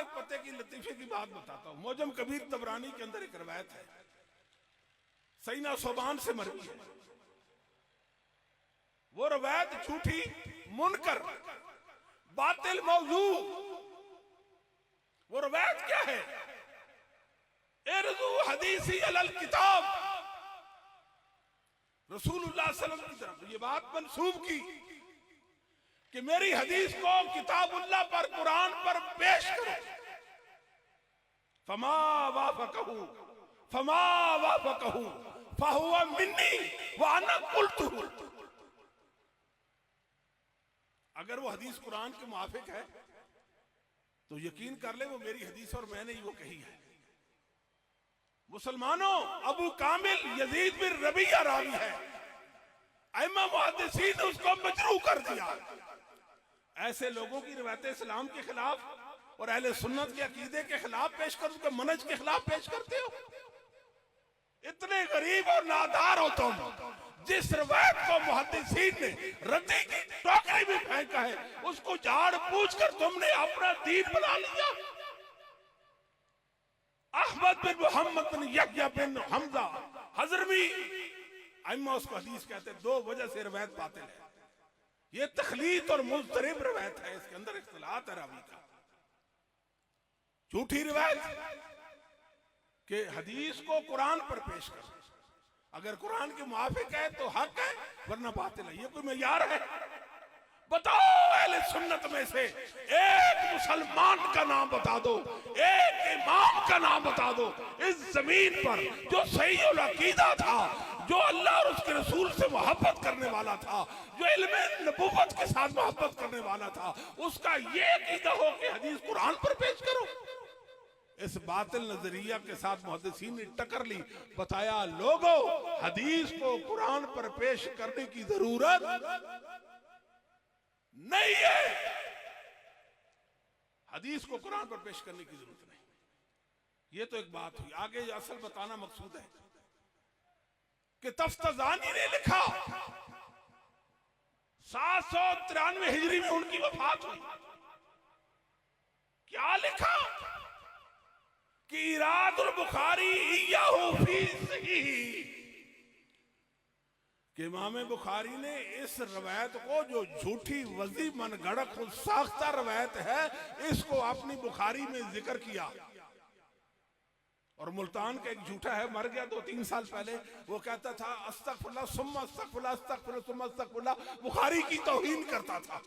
एक पते की लतीफे की बात बताता हूं। मोजम कबीर तबरानी के अंदर एक रवायत है, सईना सोबान से मरवी है। वो रवायत झूठी, मुनकर, बातिल मौजू। वो रवायत क्या है? इरजू हदीसी अलल किताब, रसूलुल्लाह सल्लल्लाहु अलैहि वसल्लम की तरफ ये बात मंसूब की कि मेरी हदीस को किताबुल्लाह पर, कुरान पर पेश करो। फमा वाफकहू फहुवा मिन्नी व अना कुल्तुहु। अगर वो हदीस कुरान के मुआफिक है तो यकीन कर ले वो मेरी हदीस और मैंने ही वो कही है। मुसलमानों, अबू कामिल यजीद बिन रबिया रावी है, अइम्मा मुहद्दिसीन ने उसको मजरूह कर दिया। ऐसे लोगों की रिवायत इस्लाम के खिलाफ और अहले सुन्नत के अकीदे के खिलाफ पेश कर, उसके मनहज के खिलाफ पेश करते हो। इतने गरीब और नादार हो तुम, जिस रिवायत को मुहद्दिसीन ने रद्दी की टोकरी में फेंका है उसको झाड़ पूछ कर तुमने अपना दीन बना लिया। अहमद बिन मोहम्मद बिन यहया बिन हमजा हजरमी अइम्मा उसको हदीस कहते हैं। दो वजह से रिवायत बातिल है। ये तखलीत और मुस्तरिब रिवायत है, इसके अंदर इख्तिलात है रावी का। झूठी रिवायत कि हदीस को कुरान पर पेश कर, अगर कुरान के मुआफिक है तो हक है, वरना बातिल है। ये कोई मेयार है? बताओ अहले सुन्नत में से एक मुसलमान का नाम बता दो, एक इमाम का नाम बता दो इस जमीन पर जो सही और अकीदा था, जो अल्लाह और उसके रसूल से मोहब्बत करने वाला था, जो इल्मे नबूवत के साथ मोहब्बत करने वाला था, उसका ये अकीदा हो कि हदीस कुरान पर पेश करो। इस बातिल नजरिया के साथ मुहद्दिसीन ने टक्कर ली। बताया लोगों, हदीस को कुरान पर पेश करने की जरूरत नहीं है। हदीस को कुरान पर पेश करने की जरूरत नहीं। ये तो एक बात हुई। आगे असल बताना मकसूद है कि तफ्ताजानी ने लिखा 793 हिजरी में उनकी वफात हुई। क्या लिखा कि इरादुल बुखारी इय्याहु फी सहीह, कि इमाम बुखारी ने इस रवायत को, जो झूठी वजी मनगढ़ खुद साख्ता रवायत है, इसको अपनी बुखारी में जिक्र किया। और मुल्तान का एक झूठा है, मर गया 2-3 साल पहले, वो कहता था अस्तगफिरुल्लाह सुम्मा अस्तगफिरुल्लाह अस्तगफिरुल्लाह सुम्मा अस्तगफिरुल्लाह, बुखारी की तौहीन करता था।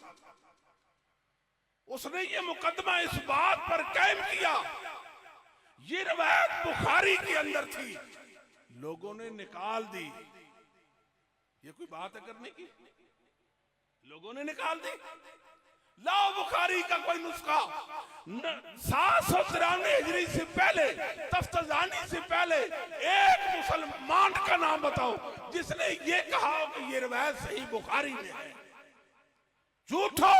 उसने ये मुकदमा इस बात पर कायम किया, ये रवायत बुखारी के अंदर थी, लोगों ने निकाल दी। ये कोई बात है करने की? लोगों ने निकाल दी। लाओ बुखारी का कोई नुस्खा 793 हिजरी से पहले, तफ्ताजानी से पहले एक मुसलमान का नाम बताओ जिसने ये कहा कि ये रवायत सही बुखारी में है। झूठो,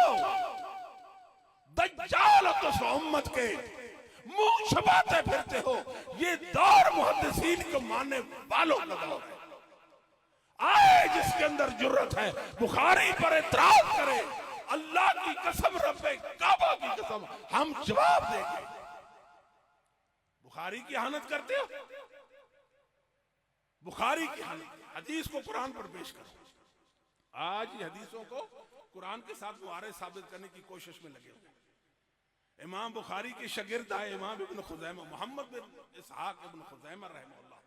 दज्जाल तो उम्मत के मुंह छुपाते फिरते हो। ये दौर मुहद्दिसीन को मानने वालों का दौर है। आए जिसके अंदर जुर्रत है बुखारी पर एतराज करे, अल्लाह की कसम, रब्बे काबा की कसम, हम जवाब देंगे। बुखारी की इहानत करते हो, बुखारी की इहानत, हदीस को कुरान पर पेश करो। आज हदीसों को कुरान के साथ मुआरज साबित करने की कोशिश में लगे हुए। इमाम बुखारी के शागिर्द आए इमाम इब्न खुज़ैमा, मोहम्मद बिन इसहाक इब्न खुज़ैमा रहमहुल्लाह,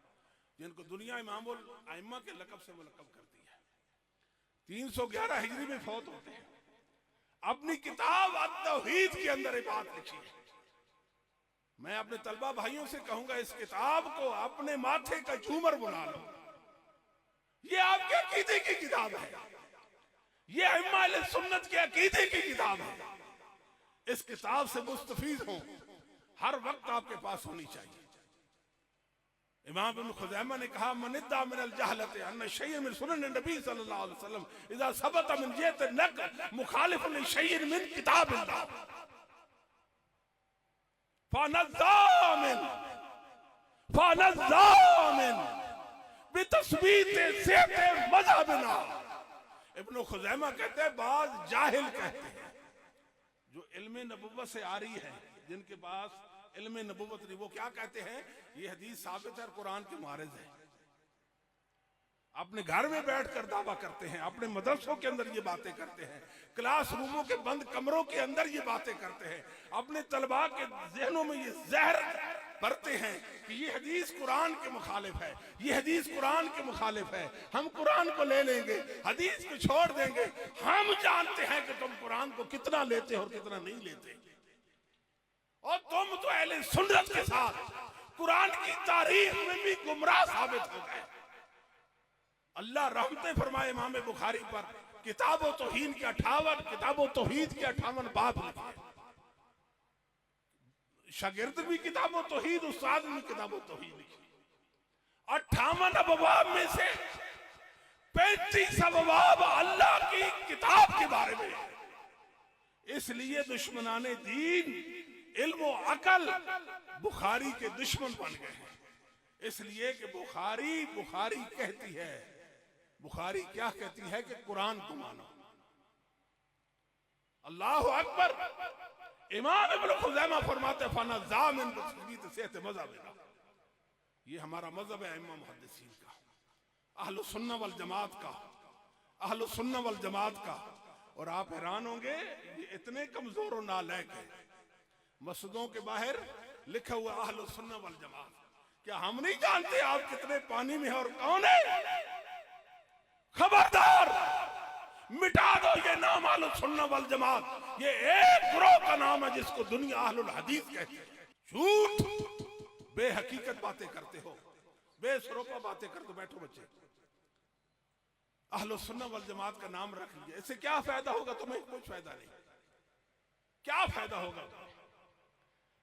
जिनको दुनिया इमामुल अइम्मा के लक़ब से मुलक़ब करती है। 311 हिजरी में फौत होते हैं। अपनी किताब अत-तौहीद के अंदर ये बात लिखी है। मैं अपने तलबा भाइयों से कहूंगा, इस किताब को अपने माथे का झूमर बना लो। ये आपके अकीदे की किताब है, ये अइम्मा अहले सुन्नत के अकीदे की किताब है। इस किताब से मुस्तफीद हो, हर वक्त आपके पास होनी चाहिए। इमाम इब्न खुज़ैमा ने कहा, मनिद्दा मिनल जहलति अन्ना शय'अन मिन सुनन नबी सल्लल्लाहु अलैहि वसल्लम इज़ा सबता मिन जिहत नक़ल मुखालिफुन लिशय'इन मिन किताबिल्लाह फनज़्ज़ामिन बितस्बीत सेहत मज़हबिना। इब्न खुज़ैमा कहते हैं, बाज जाहिल कहते हैं जो इल्म नबुव्वत से आ रही है, जिनके पास इल्म नबुव्वत नहीं, वो क्या कहते हैं ये हदीस साबित है और कुरान के मुआरिज है। अपने घर में बैठकर दावा करते हैं, अपने मदरसों के अंदर ये बातें करते हैं, क्लासरूमों के बंद कमरों के अंदर ये बातें करते हैं, अपने तलबा के जहनों में ये जहर भरते हैं कि ये हदीस कुरान के मुखालिफ है, ये हदीस कुरान के मुखालिफ है, हम कुरान को ले लेंगे, हदीस को छोड़ देंगे। हम जानते हैं कि तुम कुरान को कितना लेते हो और कितना नहीं लेते, और तुम तो अहले सुन्नत के साथ कुरान की तारीख में भी गुमराह साबित हो गए। अल्लाह रहमतें फरमाए इमाम बुखारी पर, किताबो तौहीद के 58 किताबो तौहीद के 58 बाब लिखे, शागिर्द भी किताबो तौहीद, उस्ताद भी किताबो तौहीद लिखी। 58 अबवाब में से 35 अबवाब अल्लाह की किताब के बारे में। इसलिए दुश्मनाने दीन इल्म व अकल बुखारी के दुश्मन बन गए हैं। इसलिए कि बुखारी कहती है, बुखारी क्या कहती है कि कुरान को मानो। अल्लाह अकबर। इमाम इब्न खुज़ैमा फरमाते फनज़ा मिन तस्बीत सेहत मज़हब, ये हमारा मजहब है इमाम मुहद्दिसीन का, अहलुस सुन्नह वल जमात का, अहलुस सुन्नह वल जमात का। और आप हैरान होंगे ये इतने कमजोर और नालायक है, मस्जिदों के बाहर लिखा हुआ अहलुस सुन्नह वल जमात। क्या हम नहीं जानते आप कितने पानी में है और कौन है? खबरदार, मिटा दो ये नाम अहलुस सुन्नह वल जमात। ये एक ग्रोह का नाम है जिसको दुनिया अहलुल हदीस कहती है। झूठ, बेहकीकत बातें करते हो, बेसरोपा बातें करते हो। बैठो बच्चे, अहलुस सुन्नह वल जमात का नाम रख लीजिए, इससे क्या फायदा होगा तुम्हें? कुछ फायदा नहीं। क्या फायदा होगा?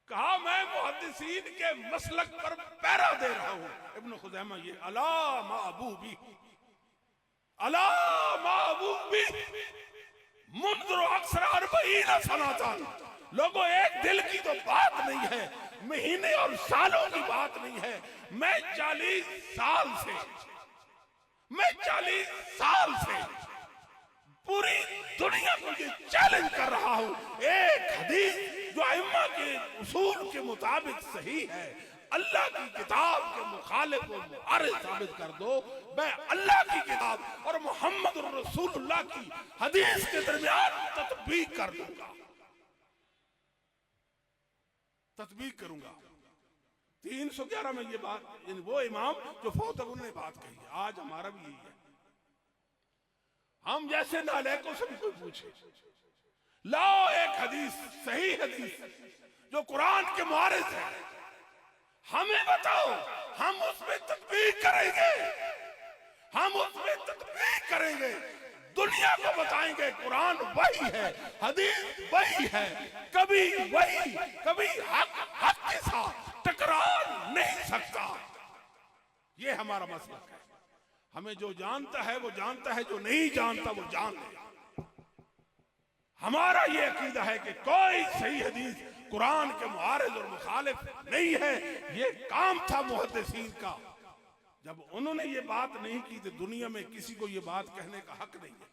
कहा मैं मुहद्दिसीन के मसलक पर पैरा दे रहा हूं। इब्न खुज़ैमा ये अला माबूबी, अला माबूबी मुंदर अक्सर 40 सनातन। लोगों, एक दिल की तो बात नहीं है, महीने और सालों की बात नहीं है। मैं 40 साल से पूरी दुनिया को ये चैलेंज कर रहा हूं, एक हदीस जो अइम्मा के उसूल के मुताबिक सही है, अल्लाह की किताब के मुखालिफ को मुआरिज साबित कर दो। मैं अल्लाह की किताब और मोहम्मद रसूलुल्लाह की हदीस के दरमियान तत्बीक कर दूंगा, तत्बीक करूंगा। 311 में ये बात, वो इमाम जो फौत है उन्होंने बात कही है। आज हमारा भी यही है। हम जैसे नालायकों से भी कोई पूछे, लाओ एक हदीस, सही हदीस जो कुरान के मुआरिज है, हमें बताओ, हम उसमें तत्बीक करेंगे, हम उसमें तत्बीक करेंगे। दुनिया को बताएंगे कुरान वही है, हदीस वही है, कभी वही कभी हक के साथ टकरार नहीं सकता। ये हमारा मसलक है। हमें जो जानता है वो जानता है, जो नहीं जानता वो जान ले। हमारा ये अकीदा है कि कोई सही हदीस कुरान के मुआरिज और मुखालिफ नहीं है। ये काम था मुहद्दिसीन का। जब उन्होंने ये बात नहीं की तो दुनिया में किसी को ये बात कहने का हक नहीं है।